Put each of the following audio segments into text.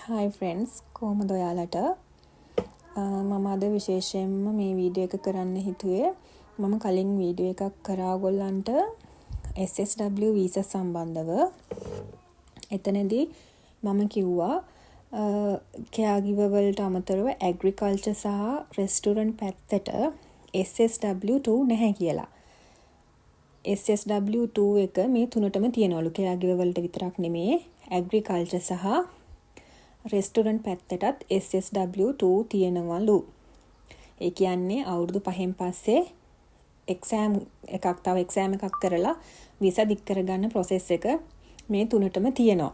Hi friends, කොහොමද ඔයාලට? මම අද විශේෂයෙන්ම මේ වීඩියෝ එක කරන්න හිතුවේ මම කලින් වීඩියෝ එකක් කරා ඔයගොල්ලන්ට SSW වීසා සම්බන්ධව. එතනදී මම කිව්වා caregiver වලට අමතරව agriculture සහ restaurant පැත්තට SSW2 නැහැ කියලා. SSW2 එක මේ තුනටම තියෙනවලු. caregiver වලට විතරක් නෙමේ agriculture සහ රෙස්ටොරන්ට් පැත්තටත් SSW2 තියෙනවලු. ඒ කියන්නේ අවුරුදු 5න් පස්සේ එක්සෑම් එකක් කරලා වීසා දික් කරගන්න ප්‍රොසෙස් එක මේ තුනටම තියෙනවා.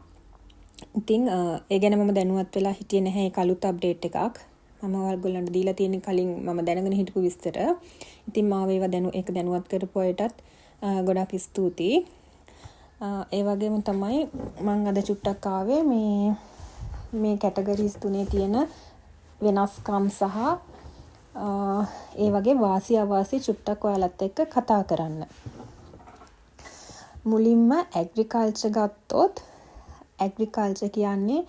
ඉතින් ඒ ගැන මම දැනුවත් වෙලා හිටියේ නැහැ. ඒක අලුත් අප්ඩේට් එකක්. මම ඔයගොල්ලන්ට දීලා තියෙන කලින් මම දැනගෙන හිටපු විස්තර. ඉතින් මාව ඒව දැනුවත් කරපු අයටත් ගොඩක් ස්තුතියි. ඒ වගේම තමයි මම අද චුට්ටක් ආවේ මේ කැටගරිස් තුනේ තියෙන වෙනස්කම් සහ ඒ වගේ වාසි අවාසි චුට්ටක් ඔයාලත් එක්ක කතා කරන්න. මුලින්ම ඇග්‍රිකල්චර් ගත්තොත් ඇග්‍රිකල්චර් කියන්නේ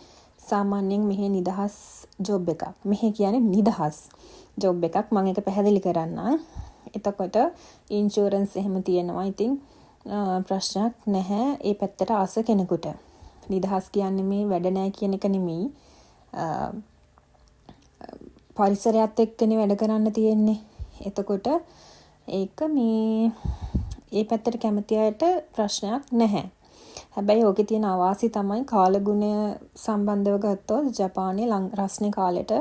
සාමාන්‍යයෙන් මෙහි නිදහස් ජොබ් එකක්. මෙහි කියන්නේ නිදහස් ජොබ් එකක්. මම ඒක පැහැදිලි කරන්නම්. එතකොට ඉන්ෂුරන්ස් එහෙම තියෙනවා. ඉතින් ප්‍රශ්නයක් නැහැ ඒ පැත්තට ආස කෙනෙකුට. නිදහස් කියන්නේ මේ වැඩ නැහැ කියන එක නෙමෙයි. පරිසරයත් එක්කනේ වැඩ කරන්න තියෙන්නේ. එතකොට ඒක ඒ පැත්තට කැමති අයට ප්‍රශ්නයක් නැහැ. හැබැයි ඕකේ තියෙන අවාසි තමයි කාලගුණය සම්බන්ධව ගත්තොත් ජපානයේ රස්නේ කාලෙට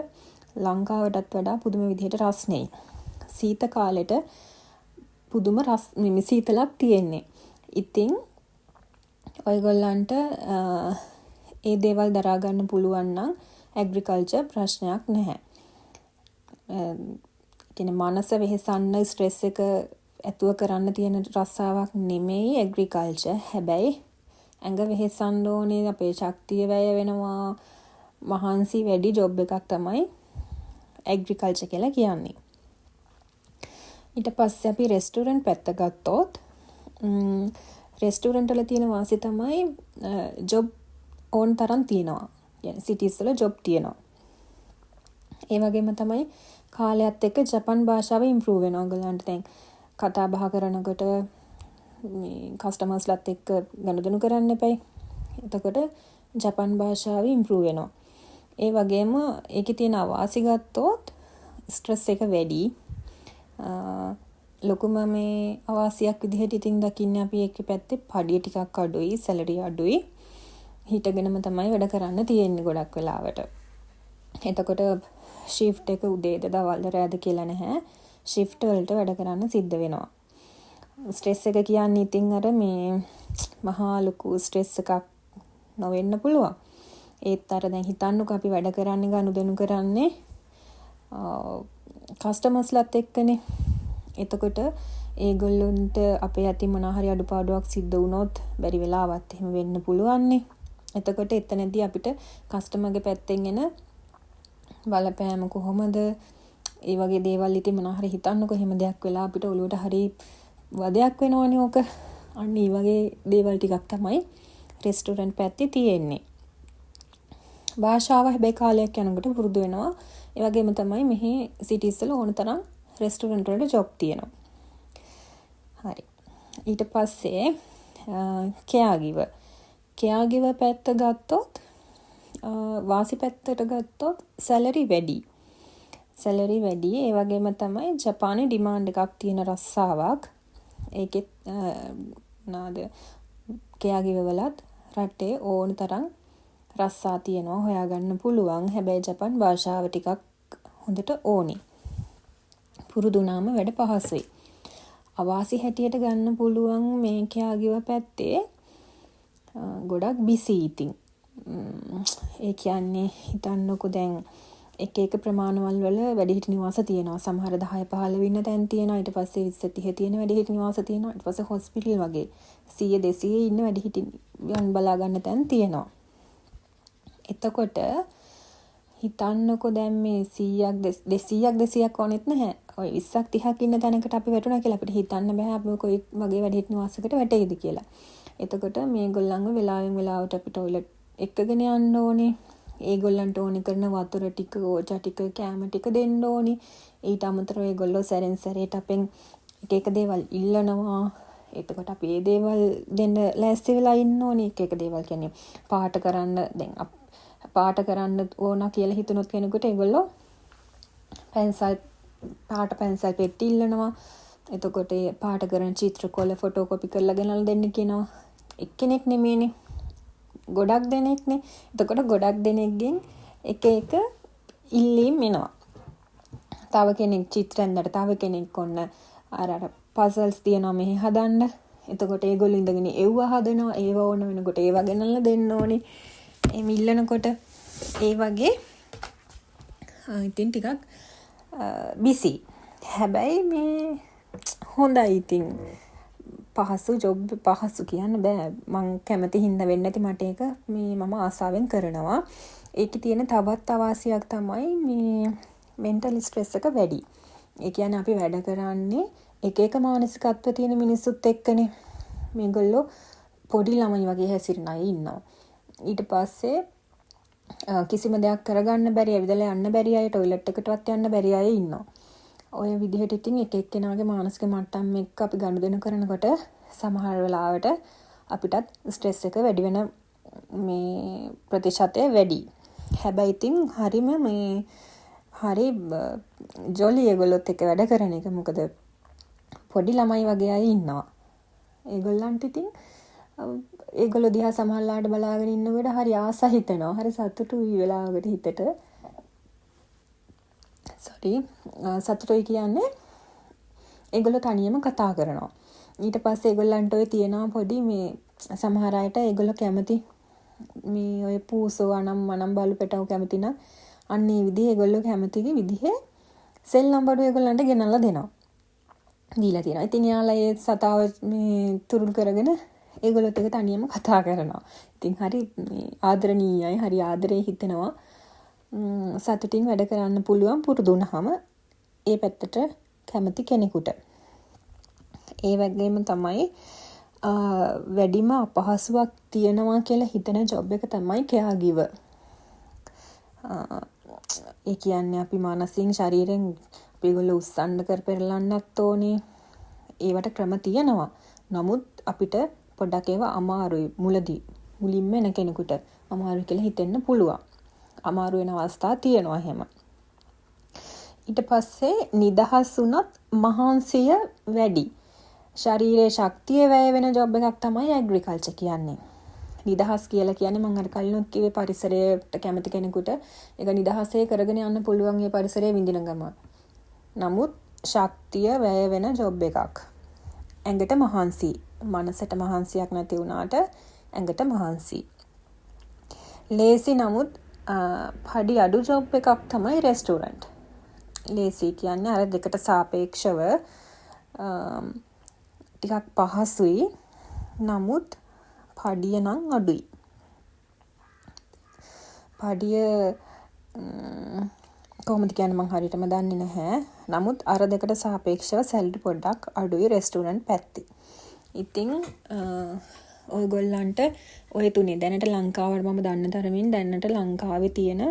ලංකාවටත් වඩා පුදුම විදිහට රස්නේ. සීත කාලෙට පුදුම සීතලක් තියෙන්නේ. ඉතින් ඔයගොල්ලන්ට ඒ දේවල් දරා ගන්න පුළුවන් නම් ඇග්‍රිකල්චර් ප්‍රශ්නයක් නැහැ. කියන්නේ මනස වෙහෙසන්න ස්ට්‍රෙස් එක ඇතුව කරන්න තියෙන රස්සාවක් නෙමෙයි ඇග්‍රිකල්චර්. හැබැයි ඇඟ වෙහෙසන්න ඕනේ, අපේ ශක්තිය වැය වෙනවා, මහන්සි වැඩි ජොබ් එකක් තමයි ඇග්‍රිකල්චර් කියලා කියන්නේ. ඊට පස්සේ අපි රෙස්ටොරන්ට් පැත්ත ගත්තොත් රෙස්ටොරන්ට් වල තියෙන වාසිය තමයි ජොබ් ඕන් තරම් තියෙනවා. يعني සිටිස් වල ජොබ් තියෙනවා. ඒ වගේම තමයි කාලයත් එක්ක ජපන් භාෂාව ඉම්ප්‍රූව් වෙනවා. ඔයගොල්ලන්ට දැන් කතා බහ කරනකොට මේ කස්ටමර්ස්ලත් එක්ක ගනුදෙනු කරන්න එපයි. එතකොට ජපන් භාෂාව ඉම්ප්‍රූව් වෙනවා. ඒ වගේම ඒකේ තියෙන අවාසි ගත්තොත් ස්ට්‍රෙස් එක වැඩි. ලොකුම මේ අවාසියක් විදිහට ඉතින් දකින්නේ අපි ඒකේ පැත්තේ පඩිය ටිකක් අඩුයි, සැලරි අඩුයි. හිටගෙනම තමයි වැඩ කරන්න තියෙන්නේ ගොඩක් වෙලාවට. එතකොට shift එක උදේද දවල්ද රෑද කියලා නැහැ. shift වලට වැඩ කරන්න සිද්ධ වෙනවා. ස්ට්‍රෙස් එක කියන්නේ ඉතින් අර මේ මහා ලොකු ස්ට්‍රෙස් එකක් නොවෙන්න පුළුවන්. ඒත් අර දැන් හිතන්නකෝ අපි වැඩ කරන්නේ ගනුදෙනු කරන්නේ කස්ටමර්ස්ලත් එක්කනේ. එතකොට ඒගොල්ලොන්ට අපේ අතින් මොනවා හරි අඩුපාඩුවක් සිද්ධ වුණොත් බැරි වෙලාවත් එහෙම වෙන්න පුළුවන්නේ. එතකොට එතනදී අපිට කස්ටමර්ගේ පැත්තෙන් එන බලපෑම කොහොමද? ඒ වගේ දේවල් ඉතින් මොනවා හරි හිතන්නකෝ එහෙම දෙයක් වෙලා අපිට ඔලුවට හරි වදයක් වෙනවනේ ඕක. අන්න ඒ වගේ දේවල් ටිකක් තමයි රෙස්ටොරන්ට් පැත්තේ තියෙන්නේ. භාෂාව හැබැයි කාලයක් යනකොට පුරුදු වෙනවා. ඒ වගේම තමයි මෙහි සිටිස් වල ඕන තරම් රෙස්ටොරන්ට් වලට ජොබ් තියෙනවා. හරි. ඊට පස්සේ caregiver පැත්ත ගත්තොත් වාසි පැත්තට ගත්තොත් සැලරි වැඩි. ඒ වගේම තමයි ජපානයේ ඩිමාන්ඩ් එකක් තියෙන රස්සාවක්. ඒකෙත් caregiver වලත් රටේ ඕන තරම් රස්සා තියෙනවා හොයාගන්න පුළුවන්. හැබැයි ජපන් භාෂාව ටිකක් හොඳට ඕනි. පුරුදු වුණාම වැඩ පහසුයි. අවාසි හැටියට ගන්න පුළුවන් මේ caregiver පැත්තේ ගොඩක් බිසි ඉතින්. ඒ කියන්නේ හිතන්නකෝ දැන් එක ප්‍රමාණවල වල වැඩිහිටි නිවාස තියෙනවා. සමහර 10 15 ඉන්න තැන් තියෙනවා. ඊට පස්සේ 20 30 තියෙන වැඩිහිටි නිවාස තියෙනවා. ඊට පස්සේ හොස්පිටල් වගේ 100 200 ඉන්න වැඩිහිටියන් බලා ගන්න තැන් තියෙනවා. එතකොට හිතන්නකෝ දැන් මේ 100ක් ඕනෙත් නැහැ. ඔය 20ක් 30ක් ඉන්න තැනකට අපි වැටුණා කියලා අපිට හිතන්න බෑ අපි කොයි වගේ වැඩිහිටි නිවාසයකට වැටෙයිද කියලා. එතකොට මේගොල්ලන්ව වෙලාවෙන් වෙලාවට අපි ටොයිලට් එක්කගෙන යන්න ඕනේ. ඒගොල්ලන්ට ඕනි කරන වතුර ටික, ඕජා ටික, කෑම ටික දෙන්න ඕනි. ඊට අමතරව ඒගොල්ලෝ සැරෙන් සැරේට අපෙන් එක එක දේවල් ඉල්ලනවා. එතකොට අපි ඒ දේවල් දෙන්න ලෑස්ති වෙලා ඉන්න ඕනි. එක එක දේවල් කියන්නේ පාට කරන්න, දැන් පාට කරන්න ඕන කියලා හිතනොත් කෙනෙකුට ඒගොල්ලෝ පාට පැන්සල් පෙට්ටි ඉල්ලනවා. එතකොට ඒ පාට කරන චිත්‍රකොළ ෆොටෝකොපි කරලා ගෙනල්ලා දෙන්න කියනවා. එක්කෙනෙක් නෙමෙයිනේ. ගොඩක් දෙනෙක්නේ. එතකොට ගොඩක් දෙනෙක්ගෙන් එක එක ඉල්ලීම් එනවා. තව කෙනෙක් චිත්‍ර ඇඳලා තව කෙනෙක් ඔන්න අර පසල්ස් තියනවා මෙහි හදන්න. එතකොට ඒගොල්ලෝ ඉඳගෙන ඒව හදනවා. ඒව ඕන වෙනකොට ඒව ගෙනල්ලා දෙන්න ඕනේ. එහේ ඉල්ලනකොට ඒ වගේ ඉතින් ටිකක් බිසි. හැබැයි මේ හොඳයි ඉතින්. පහසු ජොබ් පහසු කියන්න බෑ. මං කැමති හින්දා වෙන්නේ නැති මට ඒක මේ මම ආසාවෙන් කරනවා. ඒකේ තියෙන තවත් අවාසියක් තමයි මේ මෙන්ටල් ස්ට්‍රෙස් එක වැඩි. ඒ කියන්නේ අපි වැඩ කරන්නේ එක එක මානසිකත්ව තියෙන මිනිස්සුත් එක්කනේ. මේගොල්ලෝ පොඩි ළමයි වගේ හැසිරෙන අය ඉන්නවා. ඊට පස්සේ කිසිම දෙයක් කරගන්න බැරි, ඇවිදලා යන්න බැරි අය, টয়ලට් එකටවත් යන්න බැරි අය ඉන්නවා. ඔය විදිහට ඉතින් එක එක්කෙනාගේ මානසික මට්ටම් එක්ක අපි ගනුදෙනු කරනකොට සමහර වෙලාවට අපිටත් ස්ට්‍රෙස් එක වැඩි වෙන මේ ප්‍රතිශතය වැඩි. හැබැයි ඉතින් හරිම මේ හරි ජොලි ඒගොල්ලොත් එක්ක වැඩ කරන එක. මොකද පොඩි ළමයි වගේ අය ඉන්නවා. ඒගොල්ලන්ට ඉතින් ඒගොල්ලෝ දිහා සමහරලාට බලාගෙන ඉන්නකොට හරි ආස හිතෙනවා. හරි සතුටුයි වෙලාවකට හිතට. සතුටුයි කියන්නේ ඒගොල්ලෝ තනියම කතා කරනවා. ඊට පස්සේ ඒගොල්ලන්ට ඔය තියෙනවා පොඩි මේ සමහර අයට ඒගොල්ලෝ කැමති මේ ඔය පූසෝ අනම් බලු පැටව කැමති නම් අන්න ඒ විදිහේ ඒගොල්ලෝ කැමති විදිහේ සෙල් නම්බර ඒගොල්ලන්ට ගෙනල්ලා දෙනවා. දීලා තියෙනවා. ඉතින් යාලා ඒ සතාව මේ තුරුල් කරගෙන ඒගොල්ලොත් එක තනියම කතා කරනවා. ඉතින් හරි ආදරණීයයි, හරි ආදරේ හිතෙනවා. සතුටින් වැඩ කරන්න පුළුවන් පුරුදු වුණාම ඒ පැත්තට කැමති කෙනෙකුට. ඒ වගේම තමයි වැඩිම අපහසුයක් තියෙනවා කියලා හිතන ජොබ් එක තමයි කෙයා ගිවර්. ඒ කියන්නේ අපි මානසික ශරීරයෙන් අපි ඒගොල්ලෝ උස්සන්න පෙරලන්නත් ඕනේ. ඒවට ක්‍රම තියෙනවා. නමුත් අපිට පොඩ්ඩක් ඒවා අමාරුයි මුලින්ම එන කෙනෙකුට අමාරුයි කියලා හිතෙන්න පුළුවන්. අමාරු වෙන අවස්ථා තියෙනවා එහෙම. ඊට පස්සේ නිදහස් වුණත් මහන්සිය වැඩි. ශරීරයේ ශක්තිය වැය වෙන ජොබ් එකක් තමයි ඇග්‍රිකල්චර් කියන්නේ. නිදහස් කියලා කියන්නේ මම අර කලිනුත් කිව්වේ පරිසරයට කැමති කෙනෙකුට ඒක නිදහසේ කරගෙන යන්න පුළුවන් ඒ පරිසරයේ විඳින ගම. නමුත් ශක්තිය වැය වෙන ජොබ් එකක්. ඇඟට මහන්සි. මනසට මහන්සියක් නැති වුණාට ඇඟට මහන්සි. ලේසි නමුත් පඩි අඩු ජොබ් එකක් තමයි රෙස්ටෝරන්ට්. ලේසි කියන්නේ අර දෙකට සාපේක්ෂව ටිකක් පහසුයි. නමුත් පඩිය නම් අඩුයි. පඩිය කොහොමද කියන්නේ මම හරියටම දන්නේ නැහැ. නමුත් අර දෙකට සාපේක්ෂව සැලරි පොඩ්ඩක් අඩුයි රෙස්ටෝරන්ට් පැත්තේ. ඉතින් ඔයගොල්ලන්ට ඔය තුනේ දැනට ලංකාවට මම දන්න තරමින් දැනට ලංකාවේ තියෙන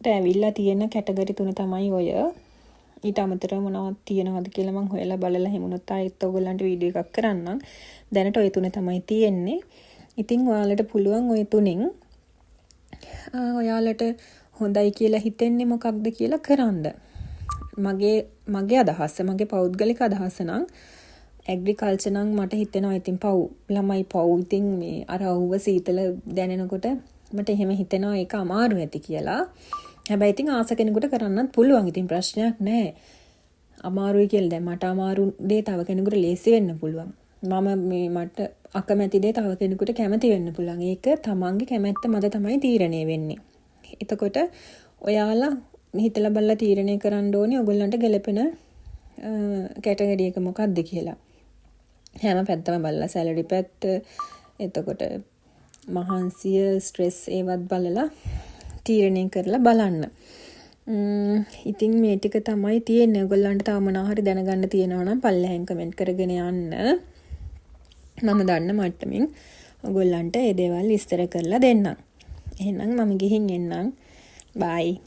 ඇවිල්ලා තියෙන කැටගරි තුන තමයි ඔය. ඊට අමතරව මොනවද තියෙනවද කියලා මම හොයලා බලලා හිමුණොත් ආයෙත් ඔයගොල්ලන්ට වීඩියෝ එකක් කරන්නම්. දැනට ඔය තුන තමයි තියෙන්නේ. ඉතින් ඔයාලට පුළුවන් ඔය තුනෙන් ඔයාලට හොඳයි කියලා හිතෙන්නේ මොකක්ද කියලා කරන්න. මගේ අදහස, මගේ පෞද්ගලික අදහස නම් ඇග්‍රිකල්චර් නම් මට හිතෙනවා ඉතින් ළමයි පව් ඉතින් මේ අර අවුව සීතල දැනෙනකොට මට එහෙම හිතෙනවා ඒක අමාරු ඇති කියලා. හැබැයි ඉතින් ආස කෙනෙකුට කරන්නත් පුළුවන්. ඉතින් ප්‍රශ්නයක් නැහැ. අමාරුයි කියලා දැන් මට අමාරු දේ තව කෙනෙකුට ලේසි වෙන්න පුළුවන්. මට අකමැති දේ තව කෙනෙකුට කැමති වෙන්න පුළුවන්. ඒක තමන්ගේ කැමැත්ත මත තමයි තීරණය වෙන්නේ. එතකොට ඔයාලා හිතලා බලලා තීරණය කරන්න ඕනේ ඔයගොල්ලන්ට ගැලපෙන කැටගරි එක මොකක්ද කියලා. හැම පැත්තම බලලා සැලරි පැත්ත, එතකොට මහන්සිය, ස්ට්‍රෙස් ඒවත් බලලා තීරණය කරලා බලන්න. ඉතින් මේ ටික තමයි තියෙන්නේ. ඔයගොල්ලන්ට තව මොනවා හරි දැනගන්න තියෙනවා නම් පල්ලෙහෙන් කමෙන්ට් කරගෙන යන්න. මම දන්න මට්ටමින් ඔයගොල්ලන්ට මේ දේවල් විස්තර කරලා දෙන්නම්. එහෙනම් මම ගිහින් එන්නම්. බයි.